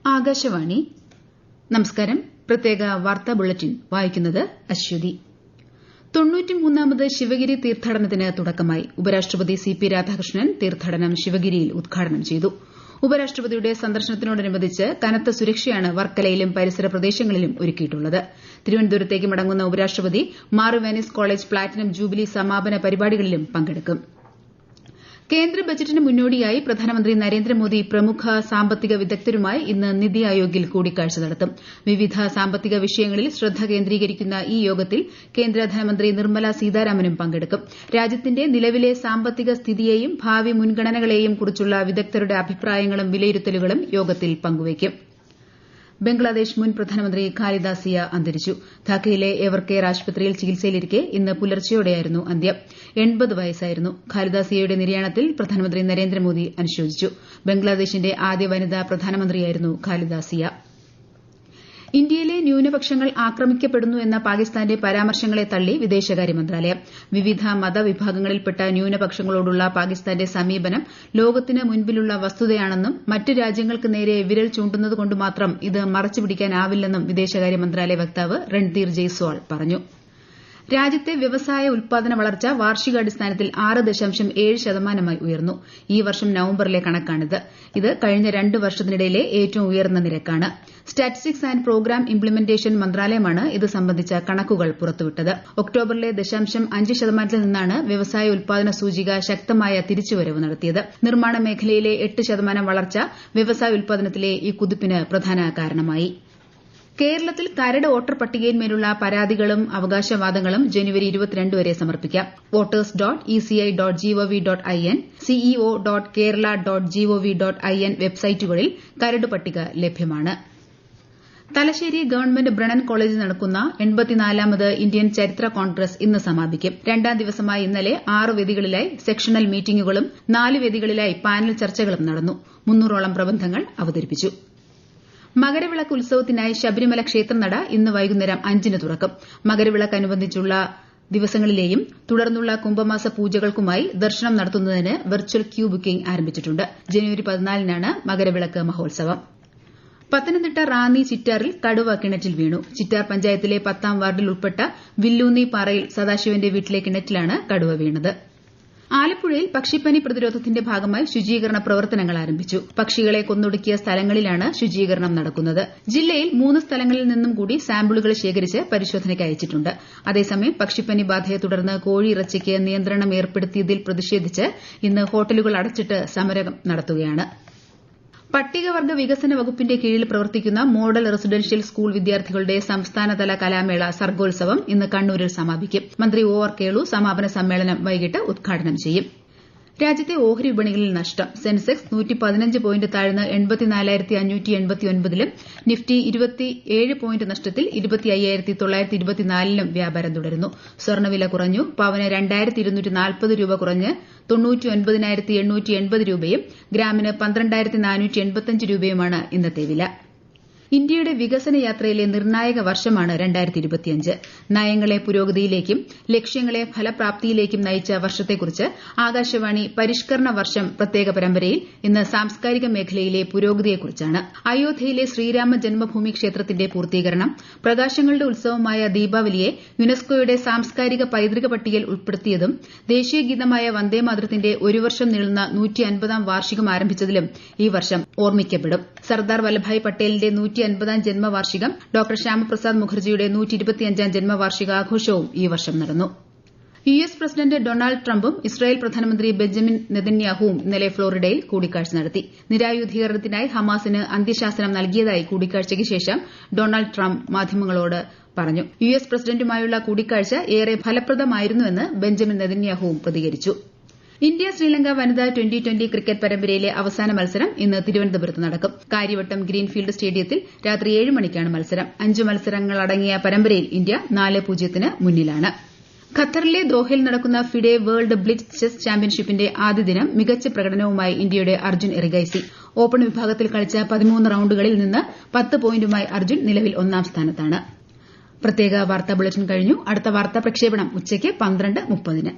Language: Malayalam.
ആകാശവാണി നമസ്കാരം. പ്രത്യേക വാർത്താ ബുള്ളറ്റിൻ വായിക്കുന്നത് അശ്വതി. 93ാമത് ശിവഗിരി തീർത്ഥാടനത്തിന് തുടക്കമായി. ഉപരാഷ്ട്രപതി സി.പി. രാധാകൃഷ്ണൻ തീർത്ഥാടനം ശിവഗിരിയിൽ ഉദ്ഘാടനം ചെയ്തു. ഉപരാഷ്ട്രപതിയുടെ സന്ദർശനത്തോടനുബന്ധിച്ച് കനത്ത സുരക്ഷയാണ് വർക്കലയിലും പരിസര പ്രദേശങ്ങളിലും ഒരുക്കിയിട്ടുള്ളത്. തിരുവനന്തപുരത്തേക്ക് മടങ്ങുന്ന ഉപരാഷ്ട്രപതി Mar Ivanios college platinum jubilee സമാപന പരിപാടികളിലും പങ്കെടുക്കും. കേന്ദ്ര ബജറ്റിന് മുന്നോടിയായി പ്രധാനമന്ത്രി നരേന്ദ്രമോദി പ്രമുഖ സാമ്പത്തിക വിദഗ്ധരുമായി ഇന്ന് നിതി ആയോഗിൽ കൂടിക്കാഴ്ച നടത്തും. വിവിധ സാമ്പത്തിക വിഷയങ്ങളിൽ ശ്രദ്ധ കേന്ദ്രീകരിക്കുന്ന ഈ യോഗത്തിൽ കേന്ദ്ര ധനമന്ത്രി നിർമ്മല സീതാരാമനും പങ്കെടുക്കും. രാജ്യത്തിന്റെ നിലവിലെ സാമ്പത്തിക സ്ഥിതിയെയും ഭാവി മുൻഗണനകളെയും കുറിച്ചുള്ള വിദഗ്ധരുടെ അഭിപ്രായങ്ങളും വിലയിരുത്തലുകളും യോഗത്തിൽ പങ്കുവയ്ക്കും. ബംഗ്ലാദേശ് മുൻ പ്രധാനമന്ത്രി ഖാലിദ സിയ അന്തരിച്ചു. ധാക്കയിലെ എവർകെയർ ആശുപത്രിയിൽ ചികിത്സയിലിരിക്കെ ഇന്ന് പുലർച്ചെയോടെയായിരുന്നു അന്ത്യം. 80 വയസ്സായിരുന്നു. ഖാലിദ സിയയുടെ നിര്യാണത്തിൽ പ്രധാനമന്ത്രി നരേന്ദ്രമോദി അനുശോചിച്ചു. ബംഗ്ലാദേശിന്റെ ആദ്യ വനിതാ പ്രധാനമന്ത്രിയായിരുന്നു ഖാലിദ സിയ. ഇന്ത്യയിലെ ന്യൂനപക്ഷങ്ങൾ ആക്രമിക്കപ്പെടുന്നു എന്ന പാകിസ്ഥാന്റെ പരാമർശങ്ങളെ തള്ളി വിദേശകാര്യ മന്ത്രാലയം. വിവിധ മതവിഭാഗങ്ങളിൽപ്പെട്ട ന്യൂനപക്ഷങ്ങളോടുള്ള പാകിസ്ഥാന്റെ സമീപനം ലോകത്തിന് മുൻപിലുള്ള വസ്തുതയാണെന്നും മറ്റ് രാജ്യങ്ങൾക്ക് നേരെ വിരൽ ചൂണ്ടുന്നതുകൊണ്ട് മാത്രം ഇത് മറച്ചുപിടിക്കാനാവില്ലെന്നും വിദേശകാര്യ മന്ത്രാലയ വക്താവ് രൺധീർ ജയ്സ്വാൾ പറഞ്ഞു. രാജ്യത്തെ വ്യവസായ ഉൽപാദന വളർച്ച വാർഷികാടിസ്ഥാനത്തിൽ 6.7% ഉയർന്നു. ഈ വർഷം നവംബറിലെ കണക്കാണിത്. ഇത് കഴിഞ്ഞ 2 വർഷത്തിനിടയിലെ ഏറ്റവും ഉയർന്ന നിരക്കാണ്. സ്റ്റാറ്റിസ്റ്റിക്സ് ആന്റ് പ്രോഗ്രാം ഇംപ്ലിമെന്റേഷൻ മന്ത്രാലയമാണ് ഇത് സംബന്ധിച്ച കണക്കുകൾ പുറത്തുവിട്ടത്. ഒക്ടോബറിലെ 5% നിന്നാണ് വ്യവസായ ഉൽപാദന സൂചിക ശക്തമായ തിരിച്ചുവരവ് നടത്തിയത്. നിർമ്മാണ മേഖലയിലെ 8% വളർച്ച വ്യവസായ ഉൽപാദനത്തിലെ ഈ കുതിപ്പിന് പ്രധാന കാരണമായി. കേരളത്തിൽ കരട് വോട്ടർ പട്ടികയിന്മേലുള്ള പരാതികളും അവകാശവാദങ്ങളും ജനുവരി 22 വരെ സമർപ്പിക്കാം. voters.eci.gov.in, ceo.kerala.gov.in വെബ്സൈറ്റുകളിൽ കരട് പട്ടിക ലഭ്യമാണ്. തലശ്ശേരി ഗവൺമെന്റ് ബ്രണ്ണൻ കോളേജിൽ നടക്കുന്ന 84ാമത് ഇന്ത്യൻ ചരിത്ര കോൺഗ്രസ് ഇന്ന് സമാപിക്കും. 2ാം ദിവസമായ ഇന്നലെ 6 വേദികളിലായി സെക്ഷണൽ മീറ്റിംഗുകളും 4 വേദികളിലായി പാനൽ ചർച്ചകളും നടന്നു. 300ഓളം പ്രബന്ധങ്ങൾ അവതരിപ്പിച്ചു. മകരവിളക്ക് ഉത്സവത്തിനായി ശബരിമല ക്ഷേത്രനട ഇന്ന് വൈകുന്നേരം 5-ന് തുറക്കും. മകരവിളക്കനുബന്ധിച്ചുള്ള ദിവസങ്ങളിലെയും തുടർന്നുള്ള കുംഭമാസ പൂജകൾക്കുമായി ദർശനം നടത്തുന്നതിന് വെർച്വൽ ക്യൂ ബുക്കിംഗ് ആരംഭിച്ചിട്ടുണ്ട്. ജനുവരി 14-നാണ് മകരവിളക്ക് മഹോത്സവം. പത്തനംതിട്ട റാന്നി ചിറ്റാറിൽ കടുവ കിണറ്റിൽ വീണു. ചിറ്റാർ പഞ്ചായത്തിലെ 10ാം വാർഡിൽ ഉൾപ്പെട്ട വില്ലൂന്നി പാറയിൽ സദാശിവന്റെ വീട്ടിലെ കിണറ്റിലാണ് കടുവ വീണത്. ആലപ്പുഴയിൽ പക്ഷിപ്പനി പ്രതിരോധത്തിന്റെ ഭാഗമായി ശുചീകരണ പ്രവർത്തനങ്ങൾ ആരംഭിച്ചു. പക്ഷികളെ കൊന്നൊടുക്കിയ സ്ഥലങ്ങളിലാണ് ശുചീകരണം നടക്കുന്നത്. ജില്ലയിൽ 3 സ്ഥലങ്ങളിൽ നിന്നും കൂടി സാമ്പിളുകൾ ശേഖരിച്ച് പരിശോധനയ്ക്ക് അയച്ചിട്ടുണ്ട്. അതേസമയം പക്ഷിപ്പനി ബാധയെ തുടർന്ന് കോഴിയിറച്ചിക്ക് നിയന്ത്രണം ഏർപ്പെടുത്തിയതിൽ പ്രതിഷേധിച്ച് ഇന്ന് ഹോട്ടലുകൾ അടച്ചിട്ട് സമരം നടത്തുകയാണ്. പട്ടികവർഗ വികസന വകുപ്പിന്റെ കീഴിൽ പ്രവർത്തിക്കുന്ന മോഡൽ റെസിഡൻഷ്യൽ സ്കൂൾ വിദ്യാർത്ഥികളുടെ സംസ്ഥാനതല കലാമേള സർഗോത്സവം ഇന്ന് കണ്ണൂരിൽ സമാപിക്കും. മന്ത്രി ഒ.ആർ. കേളു സമാപന സമ്മേളനം വൈകിട്ട് ഉദ്ഘാടനം ചെയ്യും. രാജ്യത്തെ ഓഹരി വിപണികളിൽ നഷ്ടം. സെൻസെക്സ് 115 പോയിന്റ് താഴ്ന്ന് 84,589-ലും നിഫ്റ്റി 27 പോയിന്റ് നഷ്ടത്തിൽ 25,924-ലും വ്യാപാരം തുടരുന്നു. സ്വർണ്ണവില കുറഞ്ഞു. പവന് 2,240 രൂപ കുറഞ്ഞ് 99,880 രൂപയും ഗ്രാമിന് 12,485 രൂപയുമാണ് ഇന്നത്തെ വില. ഇന്ത്യയുടെ വികസന യാത്രയിലെ നിർണായക വർഷമാണ് 2025. നയങ്ങളെ പുരോഗതിയിലേക്കും ലക്ഷ്യങ്ങളെ ഫലപ്രാപ്തിയിലേക്കും നയിച്ച വർഷത്തെക്കുറിച്ച് ആകാശവാണി പരിഷ്കരണ വർഷം പ്രത്യേക പരമ്പരയിൽ ഇന്ന് സാംസ്കാരിക മേഖലയിലെ പുരോഗതിയെക്കുറിച്ചാണ്. അയോധ്യയിലെ ശ്രീരാമ ജന്മഭൂമി ക്ഷേത്രത്തിന്റെ പൂർത്തീകരണം, പ്രകാശങ്ങളുടെ ഉത്സവമായ ദീപാവലിയെ യുനെസ്കോയുടെ സാംസ്കാരിക പൈതൃക പട്ടികയിൽ ഉൾപ്പെടുത്തിയതും ദേശീയഗീതമായ വന്ദേമാതരത്തിന്റെ 1 വർഷം നീളുന്ന 150ാം വാർഷികം ആരംഭിച്ചതിലും ഈ വർഷം ഓർമ്മിക്കപ്പെടും. സർദാർ വല്ലഭായ് പട്ടേലിന്റെ 150ാം ജന്മവാർഷികം, ഡോക്ടർ ശ്യാമപ്രസാദ് മുഖർജിയുടെ 125ാം ജന്മവാർഷികാഘോഷവും ഈ വർഷം നടന്നു. യുഎസ് പ്രസിഡന്റ് ഡൊണാൾഡ് ട്രംപും ഇസ്രായേൽ പ്രധാനമന്ത്രി ബെഞ്ചമിൻ നെതന്യാഹുവും ഇന്നലെ ഫ്ലോറിഡയിൽ കൂടിക്കാഴ്ച നടത്തി. നിരായുധീകരണത്തിനായി ഹമാസിന് അന്ത്യശാസനം നൽകിയതായി കൂടിക്കാഴ്ചയ്ക്ക് ശേഷം ഡൊണാൾഡ് ട്രംപ് മാധ്യമങ്ങളോട് പറഞ്ഞു. യുഎസ് പ്രസിഡന്റുമായുള്ള കൂടിക്കാഴ്ച ഏറെ ഫലപ്രദമായിരുന്നുവെന്ന് ബെഞ്ചമിൻ നെതന്യാഹുവും പ്രതികരിച്ചു. ഇന്ത്യ ശ്രീലങ്ക വനിതാ ട്വന്റി ക്രിക്കറ്റ് പരമ്പരയിലെ അവസാന മത്സരം ഇന്ന് തിരുവനന്തപുരത്ത് നടക്കും. കാര്യവട്ടം ഗ്രീൻഫീൽഡ് സ്റ്റേഡിയത്തിൽ രാത്രി 7 മണിക്കാണ് മത്സരം. 5 മത്സരങ്ങളടങ്ങിയ പരമ്പരയിൽ ഇന്ത്യ 4-0 മുന്നിലാണ്. ഖത്തറിലെ ദോഹയിൽ നടക്കുന്ന ഫിഡെ വേൾഡ് ബ്ലിറ്റ്സ് ചെസ് ചാമ്പ്യൻഷിപ്പിന്റെ ആദ്യ ദിനം മികച്ച പ്രകടനവുമായി ഇന്ത്യയുടെ അർജുൻ എറിഗൈസി. ഓപ്പൺ വിഭാഗത്തിൽ കളിച്ച 13 റൌണ്ടുകളിൽ നിന്ന് 10 പോയിന്റുമായി അർജുൻ നിലവിൽ 1ാം സ്ഥാനത്താണ്. പ്രത്യേക വാർത്താ ബുള്ളറ്റിൻ കഴിഞ്ഞു. അടുത്ത വാർത്താ പ്രക്ഷേപണം ഉച്ചയ്ക്ക് 12:30-ന്.